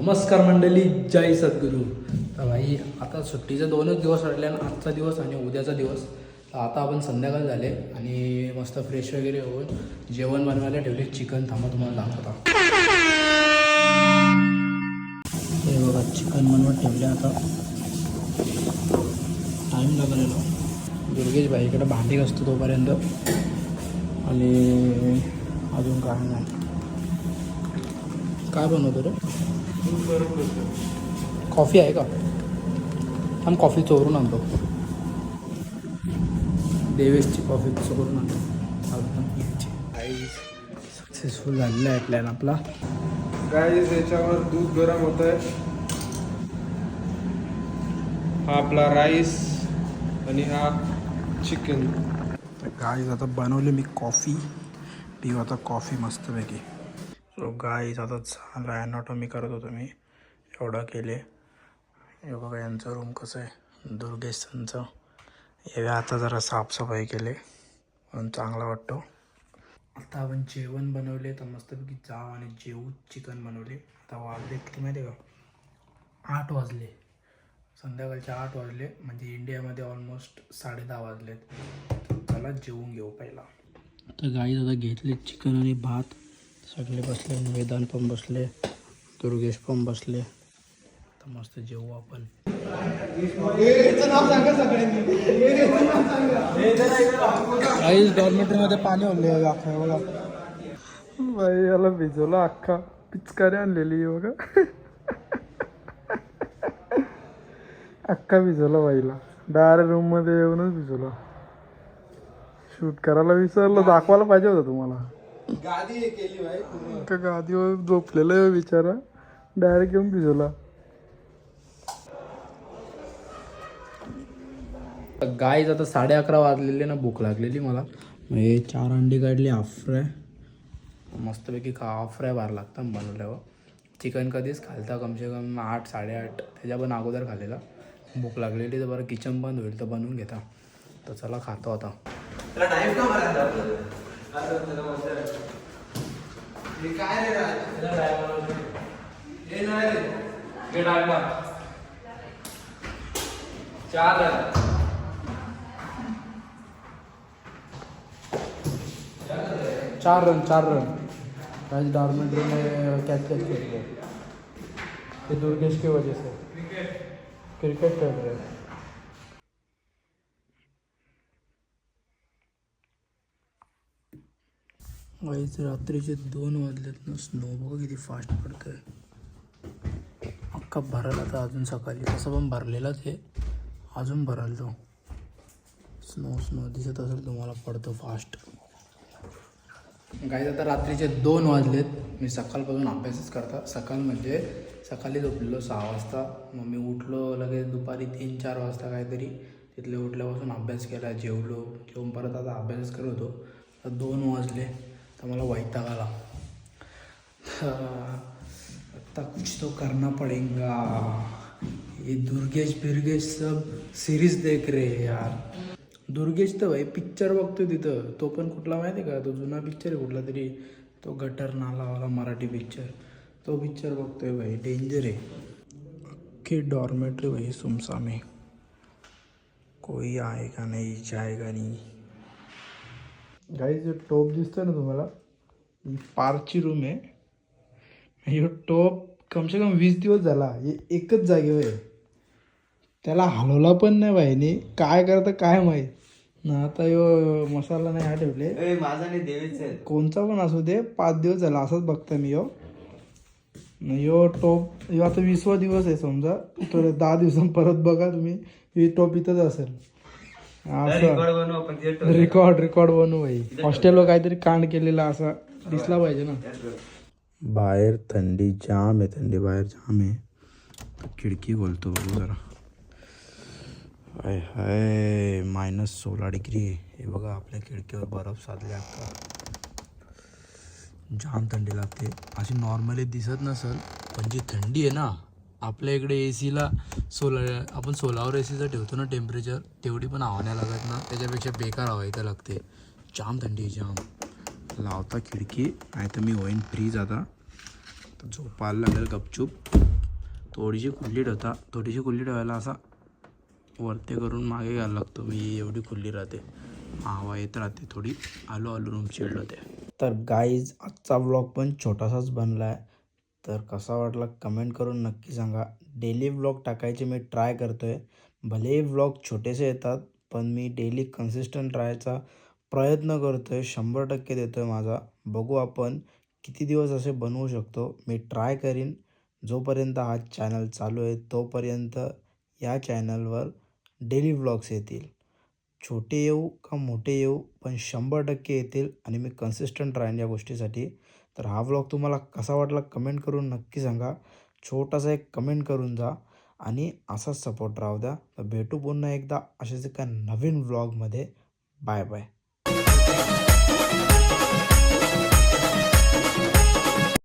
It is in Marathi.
नमस्कार मंडळी, जय सद्गुरू. तर भाई आता सुट्टीचे 2च दिवस राहिले आणि आजचा दिवस आणि उद्याचा दिवस. तर आता आपण संध्याकाळ झाले आणि मस्त फ्रेश वगैरे होऊन जेवण बनवायला ठेवले. चिकन थांबा तुम्हाला दाखवता. हे बघा चिकन बनवत ठेवले. आता टाईम लागलेला. दुर्गेश भाईकडे भांडी असतो तोपर्यंत आणि अजून काय नाही. काय बनवतो रे? कॉफी आहे का? हम कॉफी चोरून आणतो. देवेशची कॉफी चोरून आणतो. सक्सेसफुल झालेला आहे प्लॅन आपला. गाईस याच्यावर दूध गरम होत आहे. हा आपला राईस आणि हा चिकन. गाईज आता बनवले मी कॉफी. पिऊ आता कॉफी मस्तपैकी. सो गाईज आता झालं ॲनाटॉमी करत होतो मी. एवढं केले. हे बघा यांचं रूम कसं आहे, दुर्गेशचं. हे आता जरा साफसफाई केले म्हणून चांगला वाटतो. आता आपण जेवण बनवले तर मस्तपैकी जाव आणि जेवू. चिकन बनवले. आता वाजले किती माहिती आहे का? 8 वाजले. संध्याकाळचे 8 वाजले म्हणजे इंडियामध्ये ऑलमोस्ट 10:30 वाजलेत. चला जेवून घेऊ पहिला. तर गाईज आता घेतले चिकन आणि भात. सगळे बसले. वेदांत पण बसले, दुर्गेश पण बसले. तर मस्त जेवू आपण. गाईज डॉर्मेटरीमध्ये पाणी ओरले बघा. बाई याला भिजवला अख्खा. पिचकारी आणलेली बघा. अख्खा भिजवला बाईला. डायरेक्ट रूम मध्ये येऊनच भिजवला. शूट करायला विसरलो. दाखवायला पाहिजे होतं तुम्हाला. गादी केली भाई. गादीवर झोपलेला आहे बिचारा. डायरेक्ट येऊन भिजवला. गाईज आता 11:30 वाजलेले ना. भूक लागलेली मला. मग हे 4 अंडी काढली. हाफ फ्राय मस्तपैकी हाफ फ्राय बाहेर लागतं बनवल्यावर. चिकन कधीच खालता कमसे कम 8 8:30 त्याच्या पण अगोदर खाल्लेला. भूक लागलेली तर बरं किचन बंद होईल तर बनवून घेता. तर चला खातो आता. चार रन आज डॉर्मेंट्री में कैच खेल रहे. ये दुर्गेश की वजह से क्रिकेट खेल रहे. वाईच रात्रीचे 2 वाजलेत ना. स्नो बघा किती फास्ट पडतोय. अख्खा भरायला तर अजून सकाळी तसं पण भरलेलाच आहे. अजून भराल तो. स्नो दिसत असेल तुम्हाला. पडतो फास्ट. गाईज आता रात्रीचे 2 वाजलेत. मी सकाळपासून अभ्यासच करता. सकाळ म्हणजे सकाळी झोपलेलो 6 वाजता. मग मी उठलो लगेच दुपारी 3-4 वाजता काहीतरी. तिथले उठल्यापासून अभ्यास केला. जेवून परत आता अभ्यासच करत होतो. तर 2 वाजले. तर मला वैताग आला. आता कुछ तो करना पडेगा. ये दुर्गेश सब सिरीज देख रहे हैं यार. दुर्गेश तर भाई पिक्चर बघतोय तिथं. तो पण कुठला माहिती आहे का? तो जुना पिक्चर आहे कुठला तरी. तो गटर नालावाला मराठी पिक्चर. तो पिक्चर बघतोय भाई. डेंजर आहे. अख्खी डॉर्मेट्री भाई सुमसाम आहे. कोई आएगा नहीं जाएगा नहीं. गाईज टोप दिसतोय ना तुम्हाला. ही पार्कची रूम आहे. हे टोप कमसे कम 20 दिवस झाला. हे एकच जागेवर आहे. त्याला हलवला पण नाही बाईने. काय करतं काय माहीत ना. आता यो मसाला नाही हा ठेवले. माझा नाही देवीच कोणचा पण असू दे. 5 दिवस झाला असंच बघता मी. यो टोप यो आता 20वा दिवस आहे समजा. तर 10 दिवसां परत बघा तुम्ही. ही टोप इथंच असेल. रेकॉर्ड बनवू भाई. हॉस्टेलवर काहीतरी कांड केलेला असा दिसला पाहिजे ना. बाहेर थंडी जाम आहे. थंडी बाहेर जाम आहे. खिडकी खोलतो बघू जरा. हाय हाय -16 डिग्री. हे बघा आपल्या खिडकीवर बर्फ साचले. आता जाम थंडी लागते. अशी नॉर्मली दिसत नसेल पण जी थंडी आहे ना. आपल्या इकडे एसीला आपण 16वर एसीचं ठेवतो ना टेम्परेचर. तेवढी पण हवा नाही लागत ना. त्याच्यापेक्षा बेकार हवा इथं लागते. जाम थंडी आहे जाम. लावता खिडकी नाही तर मी होईन फ्रीज. आता झोपायला लागेल गपचूप. थोडीशी खुल्ली ठेवता, थोडीशी खुल्ली ठेवायला असा वरते करून मागे घ्यायला लागतो. मी एवढी खुल्ली राहते, हवा येत राहते थोडी. आलो रूम चिल्ड होते. तर गाईज आजचा व्लॉग पण छोटासाच बनला आहे. तर कसा वाटला कमेंट करून नक्की सांगा. डेली व्लॉग टाकायचे मी ट्राय करतो आहे. भलेही व्लॉग छोटेसे येतात पण मी डेली कन्सिस्टंट राहायचा प्रयत्न करतो आहे. 100% देतो आहे माझा. बघू आपण किती दिवस असे बनवू शकतो. मी ट्राय करीन. जोपर्यंत हा चॅनल चालू आहे तोपर्यंत या चॅनलवर डेली व्लॉग्स येतील. छोटे येऊ का मोठे येऊ पण 100% येतील आणि मी कन्सिस्टंट राहीन या गोष्टीसाठी. तर हा व्लॉग तुम्हाला कसा वाटला कमेंट करून नक्की सांगा. छोटासा एक कमेंट करून जा आणि असाच सपोर्ट राहू द्या. तर भेटू पुन्हा एकदा अशाच एका नवीन व्लॉगमध्ये. Bye bye.